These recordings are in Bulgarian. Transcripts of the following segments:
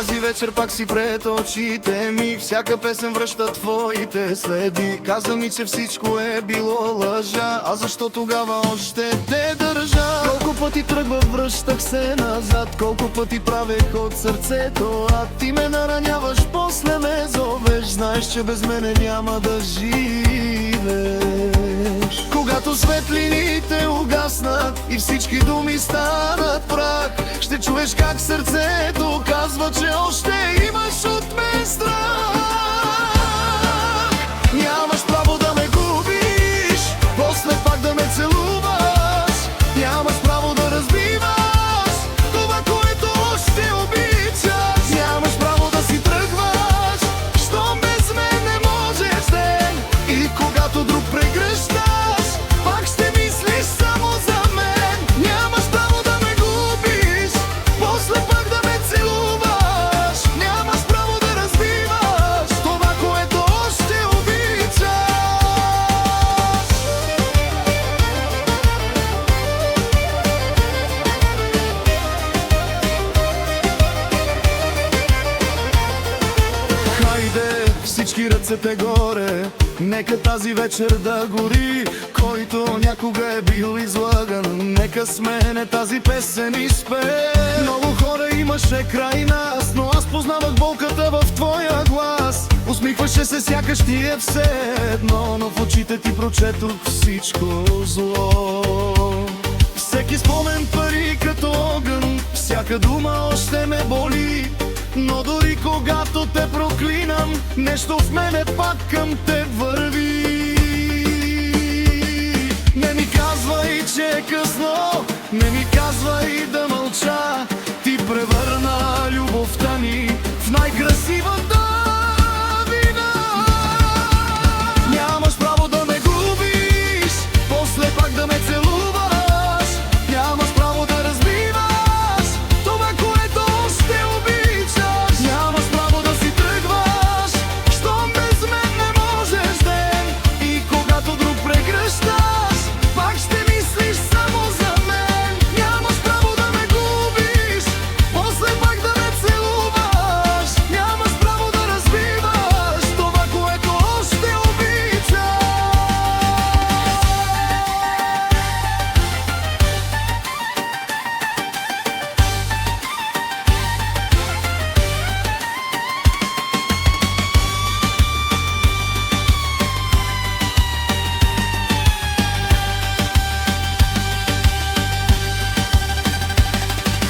тази вечер пак си пред очите ми. Всяка песен връща твоите следи. Каза ми, че всичко е било лъжа, а защо тогава още те държа? Колко пъти тръгвах, връщах се назад, колко пъти правех от сърцето, а ти ме нараняваш, после ме зовеш. Знаеш, че без мене няма да живееш. Когато светлините угаснат и всички думи станат прах, ще чуеш как сърцето казва, че още имаш от мен страх. Нямаш право да ме губиш, после пак да ме целуваш. Нямаш право да разбиваш това, което още обичаш. Нямаш право да си тръгваш, щом без мен не можеш ден. И когато друг прегръщаш, пак ще мислиш само за мен. Нямаш право да ме губиш, после пак да ме целуваш. Нямаш право да разбиваш това, което още обичаш. Хайде, всички ръцете горе, нека тази вечер да гори. Който някога е бил излаган, нека смене тази песен и спее. Много хора имаше край нас, но аз познавах болката в твоя глас. Усмихваше се, сякаш ти е все едно, но в очите ти прочетох всичко зло. Всеки спомен пари като огън, всяка дума още ме боли. Но дори когато те проклинам, нещо в мене пак към те върви. Не ми казвай, че е късно, не ми казвай да мълча. Ти превърна любовта ни в най-красивата вина. Нямаш право да ме губиш, после пак да ме целуваш. Нямаш право да разбиваш това, което още обичаш. Нямаш право да си тръгваш, щом без мен не можеш ден. И когато друг прегръщаш, пак ще мислиш само за мен. Нямаш право да ме губиш, после пак да ме целуваш. Нямаш право да разбиваш това, което още обичаш.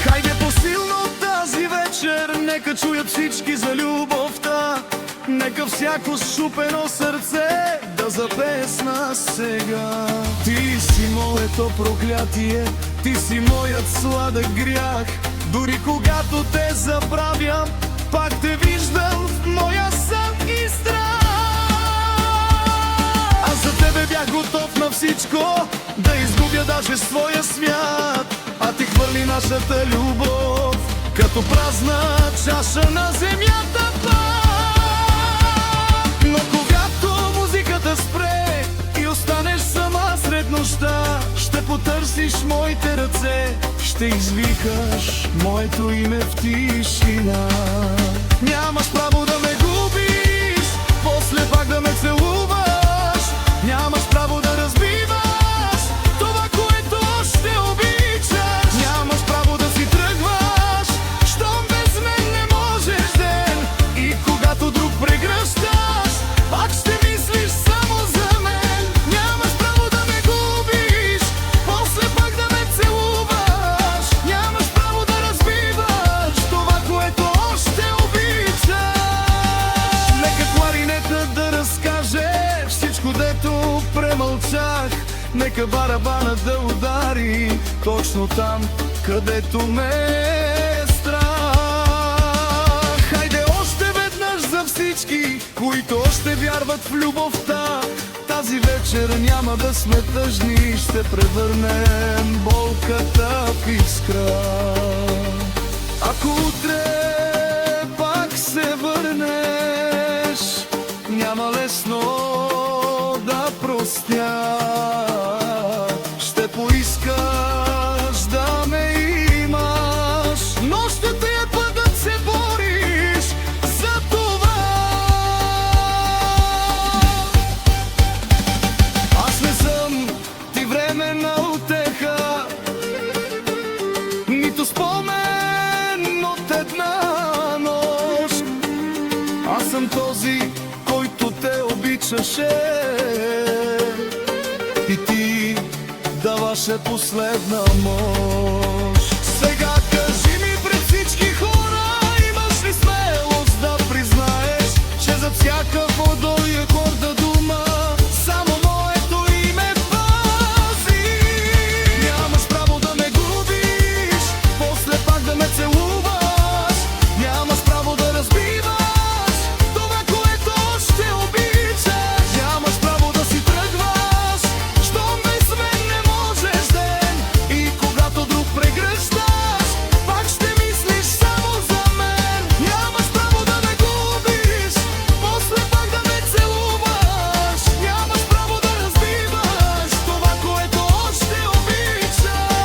Хайде по-силно тази вечер, нека чуят всички за любовта. Нека всяко счупено сърце да запее с нас сега. Ти си моето проклятие, ти си моят сладък грях. Дори когато те забравям, пак те виждам в моя сън и страх. Аз за тебе бях готов на всичко, да изгубя даже своя свят. А ти хвърли нашата любов като празна чаша на земята пак. Но когато музиката спре и останеш сама сред нощта, ще потърсиш моите ръце, ще извикаш моето име в тишина. Нямаш право да ме губиш, после пак да ме целуваш. Нямаш право да разбиваш това, което още обичаш. Нямаш право да си тръгваш, щом без мен не можеш ден. И когато друг прегръщаш, пак ще мислиш само за мен. Нямаш право да ме губиш, после пак да ме целуваш. Нямаш право да разбиваш това, което още обичаш. Нека кларинета да разкаже всичко, дето премълчах. Нека барабана да удари точно там, където ме е страх. Хайде още веднъж за всички, които още вярват в любовта. Тази вечер няма да сме тъжни, ще превърнем болката в искра. Ако утре пак се върнеш, няма лесно да простя. Ще поискаш да ме имаш, но ще те пътът се бори. към този, който те обичаше и ти даваше последна мощ. Сега кажи ми пред всички хора, имаш ли смелост да признаеш, че зад всяка водой е горда дума само моето име пази. Нямаш право да ме губиш, после пак да ме целуваш. Нямаш право да разбиваш това, което още обичаш. Нямаш право да си тръгваш, щом без мен не можеш ден. И когато друг прегръщаш, пак ще мислиш само за мен. Нямаш право да ме губиш, после пак да ме целуваш. Нямаш право да разбиваш това, което още обичаш.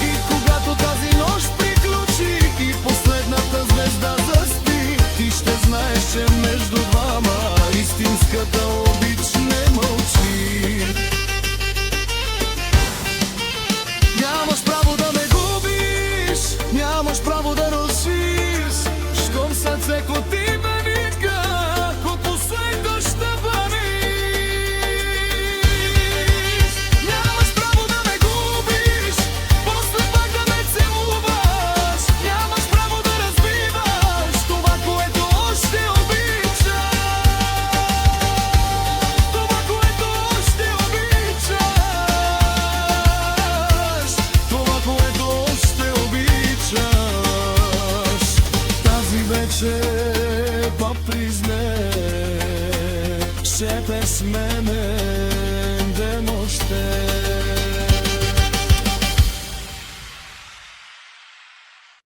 И когато тази нощ приключи и последната звезда заспи, ти ще знаеш, че между двама истинската обич не мълчи. Нямаш право да ме губиш, нямаш право да рушиш, щом сърцето ти ме вика от последваща париж. Нямаш право да ме губиш, после пак да ме целуваш. Нямаш право да разбиваш това, което още обичаш. Това, което още обичаш. Това, което още обичаш. Тази вечер па призне, ще без мене де нощте.